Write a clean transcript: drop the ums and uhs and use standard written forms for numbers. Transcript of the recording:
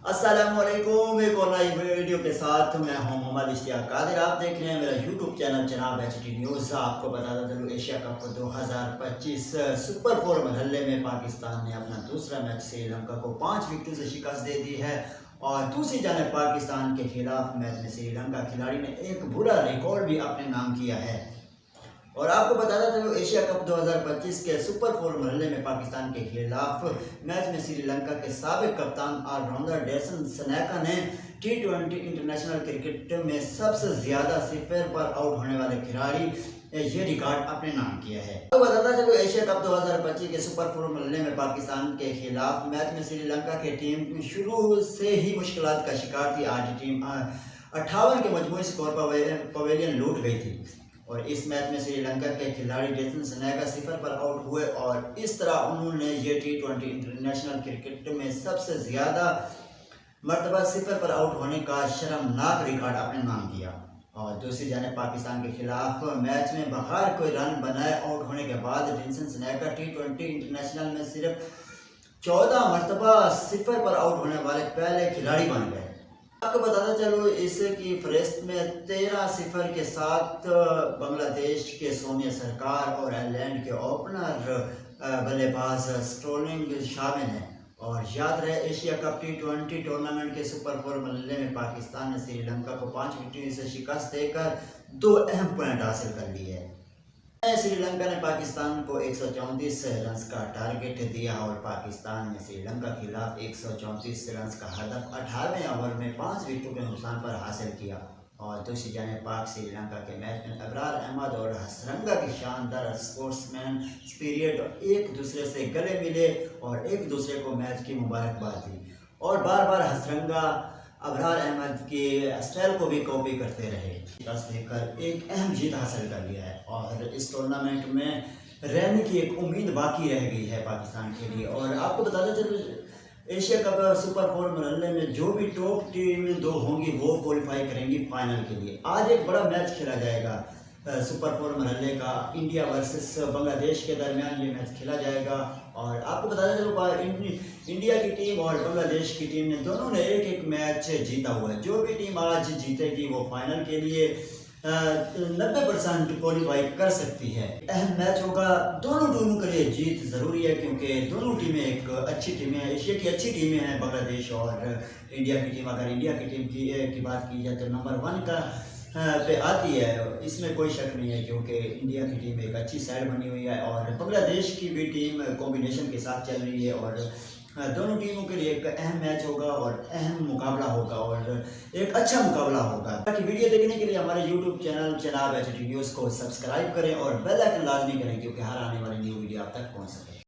अस्सलामुअलैकुम। एक और नई वीडियो के साथ मैं हूं मोहम्मद इश्तियाक कादिर। आप देख रहे हैं मेरा यूट्यूब चैनल जनाब HT न्यूज़। आपको बताता चलूँ एशिया कप 2025 सुपर 4 मरहले में पाकिस्तान ने अपना दूसरा मैच श्रीलंका को 5 विकेटों से शिकस्त दे दी है। और दूसरी जानिब पाकिस्तान के खिलाफ मैच में श्रीलंका खिलाड़ी ने एक बुरा रिकॉर्ड भी अपने नाम किया है। और आपको बताता चलो एशिया कप 2025 के सुपर 4 मरहले में पाकिस्तान के खिलाफ मैच में श्रीलंका के साबिक कप्तान ऑलराउंडर डेसन सनेका ने T20 इंटरनेशनल क्रिकेट में सबसे ज़्यादा सिफर पर आउट होने वाले खिलाड़ी ये रिकॉर्ड अपने नाम किया है। तो बताता चलो एशिया कप 2025 के सुपर 4 मरहले में पाकिस्तान के खिलाफ मैच में श्रीलंका की टीम शुरू से ही मुश्किलात का शिकार थी। आज टीम 58 के मजमूई स्कोर पर पवेलियन लूट गई थी। और इस मैच में श्रीलंका के खिलाड़ी डेसन सनेका सिफर पर आउट हुए और इस तरह उन्होंने ये T20 इंटरनेशनल क्रिकेट में सबसे ज़्यादा मरतबा सिफर पर आउट होने का शर्मनाक रिकॉर्ड अपने नाम किया। और दूसरी जानिब पाकिस्तान के खिलाफ मैच में बगैर कोई रन बनाए आउट होने के बाद डेसन सनेका T20 इंटरनेशनल में सिर्फ 14 मरतबा सिफर पर आउट होने वाले पहले खिलाड़ी बन गए। आपको बताता चलो इसकी फहरिस्त में 13-0 के साथ बांग्लादेश के सोनिया सरकार और आयरलैंड के ओपनर बल्लेबाज स्टर्लिंग शामिल हैं। और याद रहे एशिया कप T20 टूर्नामेंट के सुपर 4 मरहले में पाकिस्तान ने श्रीलंका को 5 विकेटों से शिकस्त देकर 2 अहम पॉइंट हासिल कर लिए हैं। श्रीलंका ने पाकिस्तान को 134 रन का टारगेट दिया और पाकिस्तान ने श्रीलंका के खिलाफ 134 रन का हदफ 18वें ओवर में 5 विकेटों के नुकसान पर हासिल किया। और दूसरी जानिब पाक श्रीलंका के मैच में अबरार अहमद और हसरंगा की शानदार स्पोर्ट्समैन स्पिरिट एक दूसरे से गले मिले और एक दूसरे को मैच की मुबारकबाद दी। और बार बार हसरंगा अबरार अहमद के स्टाइल को भी कॉपी करते रहे। बस देखकर एक अहम जीत हासिल कर लिया है और इस टूर्नामेंट में रहने की एक उम्मीद बाकी रह गई है पाकिस्तान के लिए। और आपको बताते चलो एशिया कप सुपर 4 मरहले में जो भी टॉप टीम 2 होंगी वो क्वालिफाई करेंगी फाइनल के लिए। आज एक बड़ा मैच खेला जाएगा सुपर 4 मरहले का, इंडिया वर्सेस बांग्लादेश के दरमियान ये मैच खेला जाएगा। और आपको बताया चलो इंडिया की टीम और बांग्लादेश की टीम ने दोनों ने एक मैच जीता हुआ है। जो भी टीम आज जीतेगी वो फाइनल के लिए 90% क्वालिफाई कर सकती है। अहम मैच होगा, दोनों टीमों के लिए जीत ज़रूरी है क्योंकि दोनों टीमें एक अच्छी टीमें हैं, एशिया की अच्छी टीमें हैं बांग्लादेश और इंडिया की टीम। अगर इंडिया की टीम की बात की जाए तो नंबर 1 का पे आती है, इसमें कोई शक नहीं है क्योंकि इंडिया की टीम एक अच्छी साइड बनी हुई है और बांग्लादेश की भी टीम कॉम्बिनेशन के साथ चल रही है। और दोनों टीमों के लिए एक अहम मैच होगा और अहम मुकाबला होगा और एक अच्छा मुकाबला होगा। ताकि वीडियो देखने के लिए हमारे यूट्यूब चैनल जनाब HT न्यूज़ को सब्सक्राइब करें और बेल आइकन लाजमी करें क्योंकि हर आने वाली न्यू वीडियो आप तक पहुँच सके।